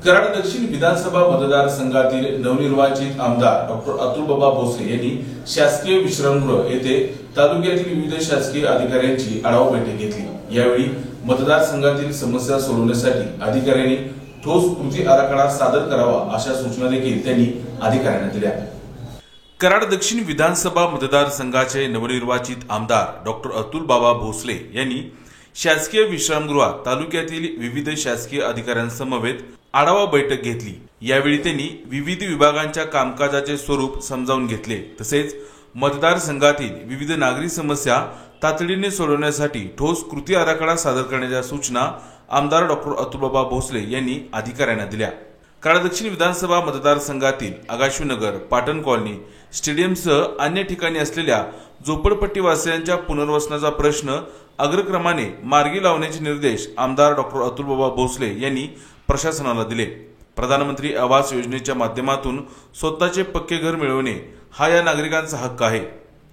कराड दक्षिण विधानसभा मतदारसंघातील नवनिर्वाचित आमदार डॉक्टर अतुलबाबा भोसले यांनी शासकीय विश्रामगृह येथे तालुक्यातील विविध शासकीय अधिकाऱ्यांची आढावा बैठक घेतली। यावेळी मतदारसंघातील समस्या सोडवण्यासाठी अधिकाऱ्यांनी ठोस कृती आराखडा सादर करावा अशा सूचना देखील त्यांनी अधिकाऱ्यांना दिल्या। कराड दक्षिण विधानसभा मतदारसंघाचे नवनिर्वाचित आमदार डॉक्टर अतुलबाबा भोसले यांनी शासकीय विश्रामगृहात तालुक्यातील विविध शासकीय अधिकाऱ्यांसमवेत आढावा बैठक घेतली। यावेळी त्यांनी विविध विभागांच्या कामकाजाचे स्वरूप समजावून घेतले, तसेच मतदारसंघातील विविध नागरी समस्या तातडीने सोडवण्यासाठी ठोस कृती आराखडा सादर करण्याच्या सूचना आमदार डॉक्टर अतुलबाबा भोसले यांनी अधिकाऱ्यांना दिल्या। कराड दक्षिण विधानसभा मतदारसंघातील आगाशीनगर, पाटण कॉलनी, स्टेडियमसह अन्य ठिकाणी असलेल्या झोपडपट्टीवासियांच्या पुनर्वसनाचा प्रश्न अग्रक्रमाने मार्गी लावण्याचे निर्देश आमदार डॉक्टर अतुलबाबा भोसले यांनी प्रशासनाला दिले। प्रधानमंत्री आवास योजनेच्या माध्यमातून स्वतःचे पक्के घर मिळवणे हा या नागरिकांचा हक्क आहे।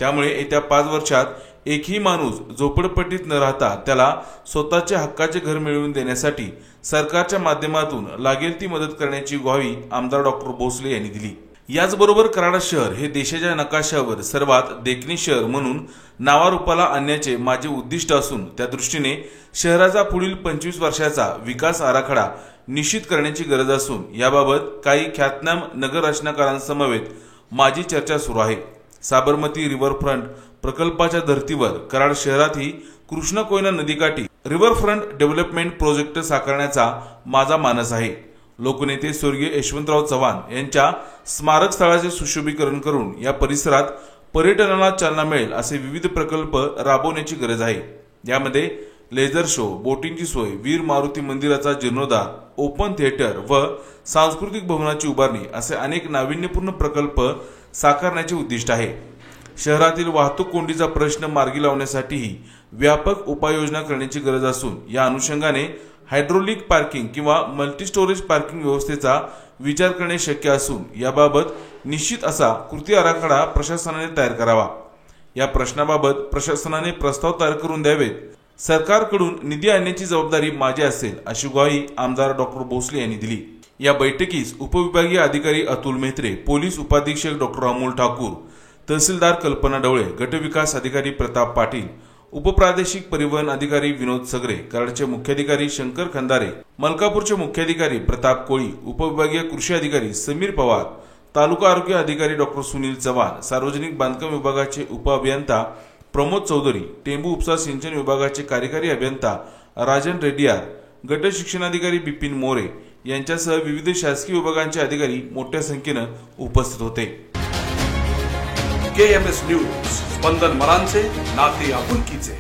त्यामुळे येत्या 5 वर्षात एकही माणूस झोपडपट्टीत न राहता त्याला स्वतःचे हक्काचे घर मिळवून देण्यासाठी सरकारच्या माध्यमातून लागेल ती मदत करण्याची ग्वाही आमदार डॉक्टर भोसले यांनी दिली। याचबरोबर कराड शहर हे देशाच्या नकाशावर सर्वात देखणे शहर म्हणून नावारूपाला आणण्याचे माझे उद्दिष्ट असून त्या दृष्टीने शहराचा पुढील 25 वर्षाचा विकास आराखडा निश्चित करण्याची गरज असून याबाबत काही ख्यातनाम नगर रचनाकारांसमवेत माझी चर्चा सुरू आहे। साबरमती रिव्हरफ्रंट प्रकल्पाच्या धर्तीवर कराड शहरातही कृष्णा कोयना नदीकाठी रिव्हरफ्रंट डेव्हलपमेंट प्रोजेक्ट साकारण्याचा माझा मानस आहे। लोकनेते स्वर्गीय यशवंतराव चव्हाण यांच्या स्मारक स्थळाचे सुशोभीकरण करून या परिसरात पर्यटनाला चालना मिळेल असे विविध प्रकल्प राबवण्याची गरज आहे। यामध्ये लेझर शो, बोटिंगची सोय, वीर मारुती मंदिराचा जीर्णोद्धार, ओपन थिएटर व सांस्कृतिक भवनाची उभारणी असे अनेक नाविन्यपूर्ण प्रकल्प साकारण्याचे उद्दिष्ट आहे। शहरातील वाहतूक कोंडीचा प्रश्न मार्गी लावण्यासाठीही व्यापक उपाययोजना करण्याची गरज असून या अनुषंगाने हायड्रोलिक पार्किंग किंवा मल्टी स्टोरेज पार्किंग व्यवस्थेचा विचार करणे शक्य असून याबाबत निश्चित असा कृती आराखडा प्रशासनाने तयार करावा। या प्रश्नाबाबत प्रशासनाने प्रस्ताव तयार करून द्यावेत। सरकारकडून निधी आणण्याची जबाबदारी माझी असेल अशी ग्वाही आमदार डॉक्टर भोसले यांनी दिली। या बैठकीस उपविभागीय अधिकारी अतुल मेहत्रे, पोलीस उपाधीक्षक डॉक्टर अमोल ठाकूर, तहसीलदार कल्पना ढवळे, गटविकास अधिकारी प्रताप पाटील, उपप्रादेशिक परिवहन अधिकारी विनोद सगरे, कराडचे मुख्याधिकारी शंकर खंदारे, मलकापूरचे मुख्याधिकारी प्रताप कोळी, उपविभागीय कृषी अधिकारी समीर पवार, तालुका आरोग्य अधिकारी डॉक्टर सुनील चव्हाण, सार्वजनिक बांधकाम विभागाचे उपअभियंता प्रमोद चौधरी, टेंबू उपसा सिंचन विभागाचे कार्यकारी अभियंता राजन रेड्डियार, गट शिक्षणाधिकारी बिपिन मोरे यांच्यासह विविध शासकीय विभागांचे अधिकारी मोठ्या संख्येने उपस्थित होते। KMS न्यूज, स्पंदन मनांचे, नाते आपुलकीचे।